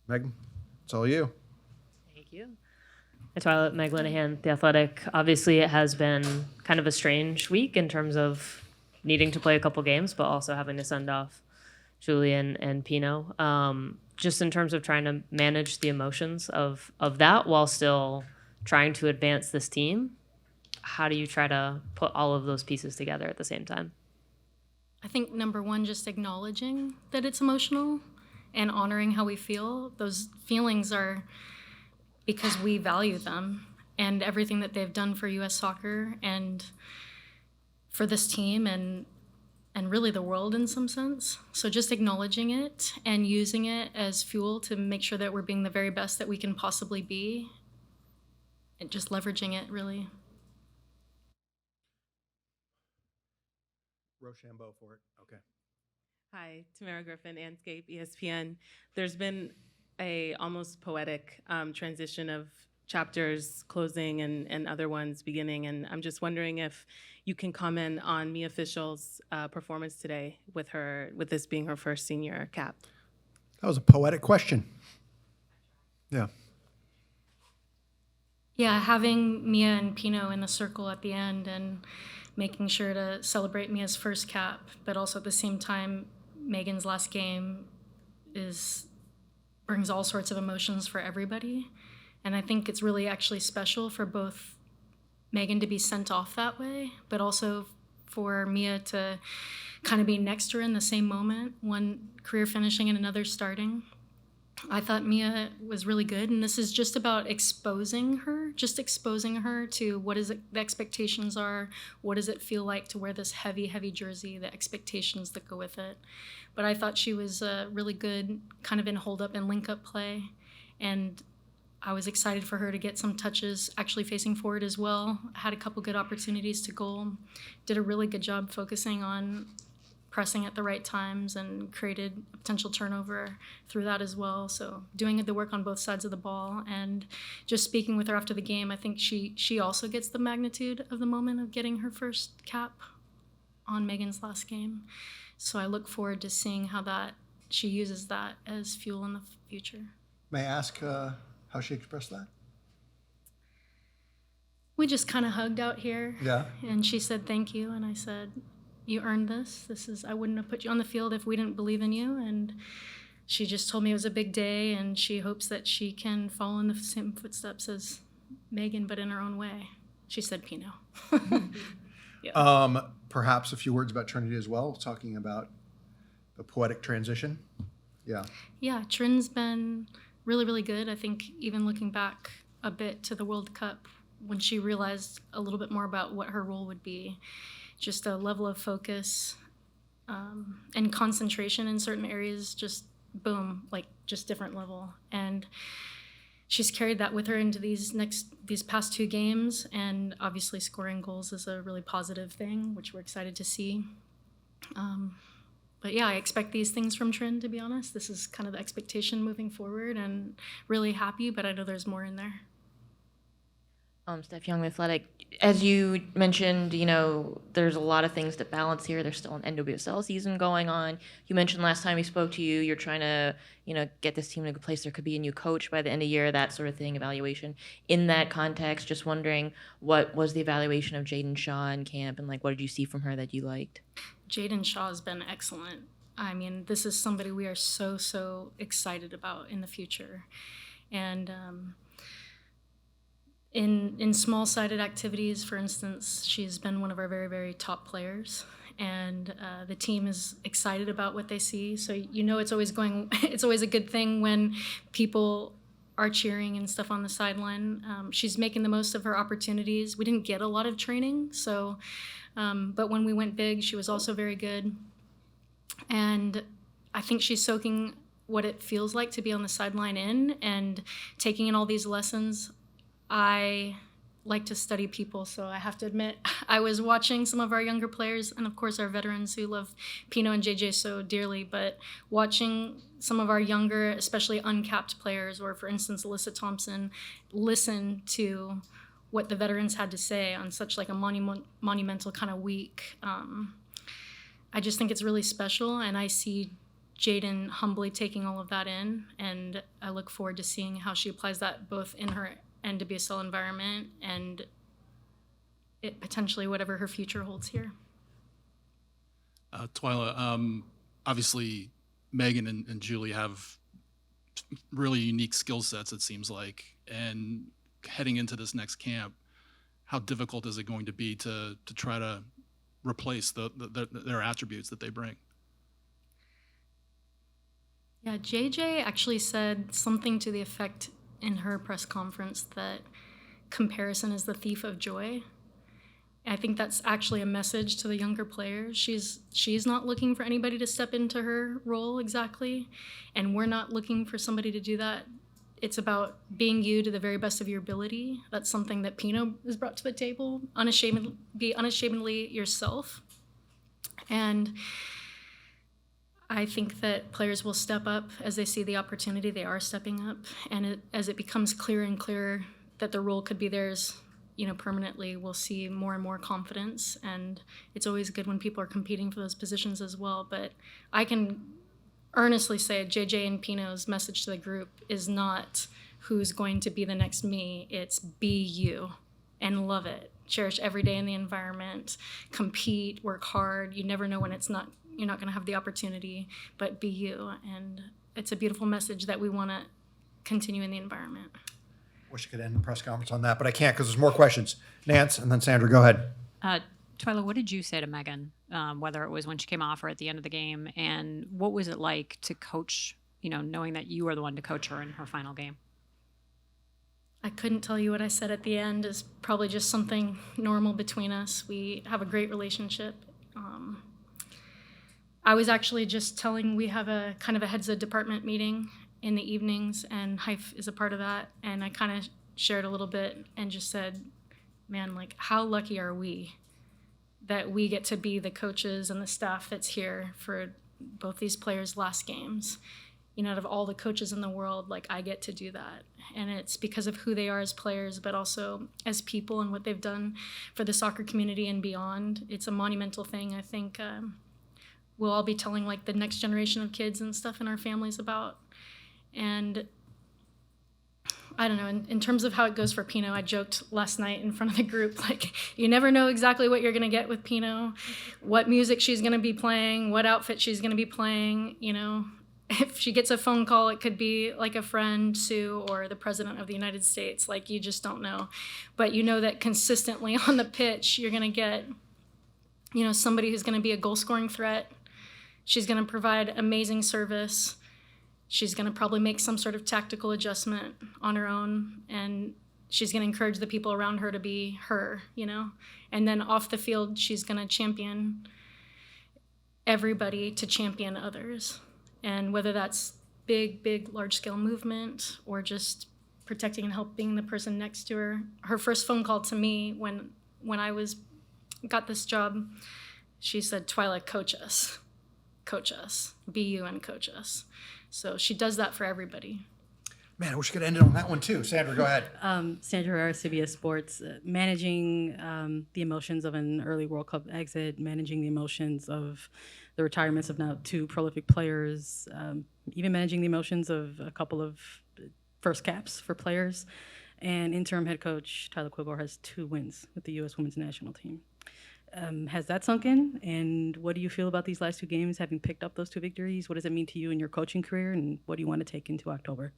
Megan, it's all you. Thank you. Hi, Twilight, Meg Linehan, The Athletic. Obviously, it has been kind of a strange week in terms of needing to play a couple games, but also having to send off Julian and Pino. Just in terms of trying to manage the emotions of that while still trying to advance this team, how do you try to put all of those pieces together at the same time? I think number one, just acknowledging that it's emotional and honoring how we feel. Those feelings are because we value them and everything that they've done for U.S. soccer and for this team and really the world in some sense. So just acknowledging it and using it as fuel to make sure that we're being the very best that we can possibly be and just leveraging it, really. Rochambeau for it. Okay. Hi, Tamara Griffin, Anscape, ESPN. There's been a almost poetic transition of chapters closing and other ones beginning, and I'm just wondering if you can comment on Mia Fischel's performance today with this being her first senior cap. That was a poetic question. Yeah. Yeah, having Mia and Pino in the circle at the end and making sure to celebrate Mia's first cap, but also at the same time, Megan's last game brings all sorts of emotions for everybody. And I think it's really actually special for both Megan to be sent off that way, but also for Mia to kind of be next to her in the same moment, one career finishing and another starting. I thought Mia was really good, and this is just about exposing her to what the expectations are, what does it feel like to wear this heavy, heavy jersey, the expectations that go with it. But I thought she was really good kind of in hold-up and link-up play, and I was excited for her to get some touches actually facing forward as well. Had a couple good opportunities to goal, did a really good job focusing on pressing at the right times and created a potential turnover through that as well. So doing the work on both sides of the ball and just speaking with her after the game, I think she also gets the magnitude of the moment of getting her first cap on Megan's last game. So I look forward to seeing how she uses that as fuel in the future. May I ask how she expressed that? We just kind of hugged out here. Yeah. And she said, thank you. And I said, you earned this. I wouldn't have put you on the field if we didn't believe in you. And she just told me it was a big day, and she hopes that she can follow in the same footsteps as Megan, but in her own way. She said Pino. Yeah. Perhaps a few words about Trinity as well, talking about the poetic transition. Yeah. Yeah, Trin's been really, really good. I think even looking back a bit to the World Cup, when she realized a little bit more about what her role would be, just a level of focus and concentration in certain areas, just boom, like just different level. And she's carried that with her into these past two games, and obviously scoring goals is a really positive thing, which we're excited to see. But yeah, I expect these things from Trin, to be honest. This is kind of the expectation moving forward, and really happy, but I know there's more in there. Steph Young, The Athletic. As you mentioned, there's a lot of things to balance here. There's still an NWSL season going on. You mentioned last time we spoke to you, you're trying to, get this team in a good place. There could be a new coach by the end of the year, that sort of thing, evaluation. In that context, just wondering, what was the evaluation of Jaden Shaw in camp, and what did you see from her that you liked? Jaden Shaw has been excellent. I mean, this is somebody we are so, so excited about in the future. And in small-sided activities, for instance, she's been one of our very, very top players, and the team is excited about what they see. So it's always a good thing when people are cheering and stuff on the sideline. She's making the most of her opportunities. We didn't get a lot of training, so but when we went big, she was also very good. And I think she's soaking what it feels like to be on the sideline in and taking in all these lessons. I like to study people, so I have to admit, I was watching some of our younger players, and of course our veterans who love Pino and JJ so dearly, but watching some of our younger, especially uncapped players, or for instance Alyssa Thompson, listen to what the veterans had to say on such a monumental kind of week. I just think it's really special, and I see Jaden humbly taking all of that in, and I look forward to seeing how she applies that both in her NWSL environment and it potentially whatever her future holds here. TWILA, obviously Megan and Julie have really unique skill sets, it seems like, and heading into this next camp, how difficult is it going to be to try to replace their attributes that they bring? Yeah, JJ actually said something to the effect in her press conference that comparison is the thief of joy. I think that's actually a message to the younger players. She's not looking for anybody to step into her role exactly, and we're not looking for somebody to do that. It's about being you to the very best of your ability. That's something that Pino has brought to the table. Be unashamedly yourself. And I think that players will step up as they see the opportunity. They are stepping up. And as it becomes clearer and clearer that the role could be theirs, permanently, we'll see more and more confidence. And it's always good when people are competing for those positions as well. But I can earnestly say JJ and Pino's message to the group is not who's going to be the next me. It's be you and love it. Cherish every day in the environment, compete, work hard. You never know when you're not going to have the opportunity, but be you. And it's a beautiful message that we want to continue in the environment. Wish I could end the press conference on that, but I can't because there's more questions. Nance, and then Sandra, go ahead. TWILA, what did you say to Megan, whether it was when she came off or at the end of the game, and what was it like to coach, knowing that you were the one to coach her in her final game? I couldn't tell you what I said at the end. Is probably just something normal between us. We have a great relationship. I was actually just telling, we have a kind of a heads of department meeting in the evenings, and Hype is a part of that. And I kind of shared a little bit and just said, man, like, how lucky are we that we get to be the coaches and the staff that's here for both these players' last games. Out of all the coaches in the world, like, I get to do that. And it's because of who they are as players, but also as people and what they've done for the soccer community and beyond. It's a monumental thing. I think we'll all be telling, like, the next generation of kids and stuff in our families about. And I don't know, in terms of how it goes for Pino, I joked last night in front of the group, like, you never know exactly what you're going to get with Pino, what music she's going to be playing, what outfit she's going to be playing, If she gets a phone call, it could be like a friend, Sue, or the president of the United States. Like, you just don't know. But you know that consistently on the pitch, you're going to get, somebody who's going to be a goal-scoring threat. She's going to provide amazing service. She's going to probably make some sort of tactical adjustment on her own, and she's going to encourage the people around her to be her, And then off the field, she's going to champion everybody to champion others. And whether that's big, large-scale movement or just protecting and helping the person next to her. Her first phone call to me when I got this job, she said, "TWILA, coach us, be you and coach us." So she does that for everybody. Man, I wish I could end it on that one too. Sandra, go ahead. Sandra Herrera, CBS Sports, managing the emotions of an early World Cup exit, managing the emotions of the retirements of now 2 prolific players, even managing the emotions of a couple of first caps for players. And interim head coach Tyler KILGORE has 2 wins with the U.S. Women's National Team. Has that sunk in? And what do you feel about these last 2 games, having picked up those 2 victories? What does it mean to you in your coaching career, and what do you want to take into October?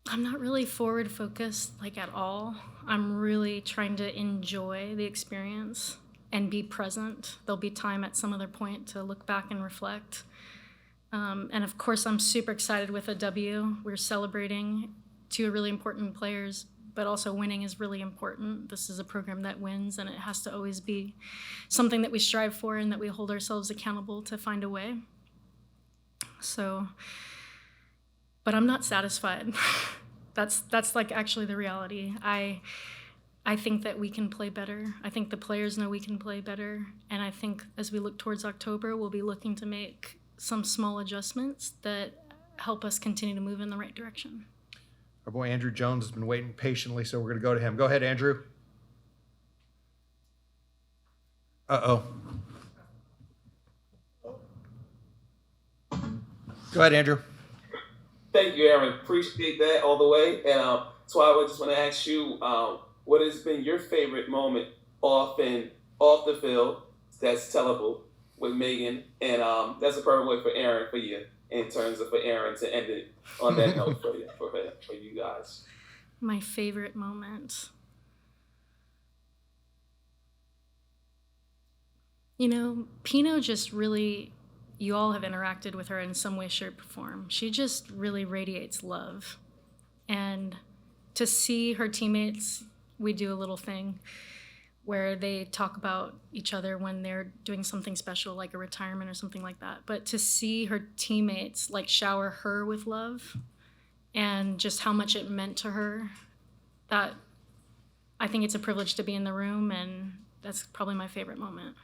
I'm not really forward focused, like, at all. I'm really trying to enjoy the experience and be present. There'll be time at some other point to look back and reflect. And of course, I'm super excited with a W. We're celebrating 2 really important players, but also winning is really important. This is a program that wins, and it has to always be something that we strive for and that we hold ourselves accountable to find a way. So, but I'm not satisfied. That's like actually the reality. I think that we can play better. I think the players know we can play better. And I think as we look towards October, we'll be looking to make some small adjustments that help us continue to move in the right direction. Our boy Andrew Jones has been waiting patiently, so we're going to go to him. Go ahead, Andrew. Uh-oh. Go ahead, Andrew. Thank you, Aaron. Appreciate that all the way. And Twyla, I just want to ask you, what has been your favorite moment off the field that's tellable with Megan? And that's a perfect way for Aaron, for you, in terms of for Aaron to end it on that note for you guys. My favorite moment. You know, Pino just really, you all have interacted with her in some way, shape, or form. She just really radiates love. And to see her teammates, we do a little thing where they talk about each other when they're doing something special, like a retirement or something like that. But to see her teammates like shower her with love and just how much it meant to her, that I think it's a privilege to be in the room, and that's probably my favorite moment.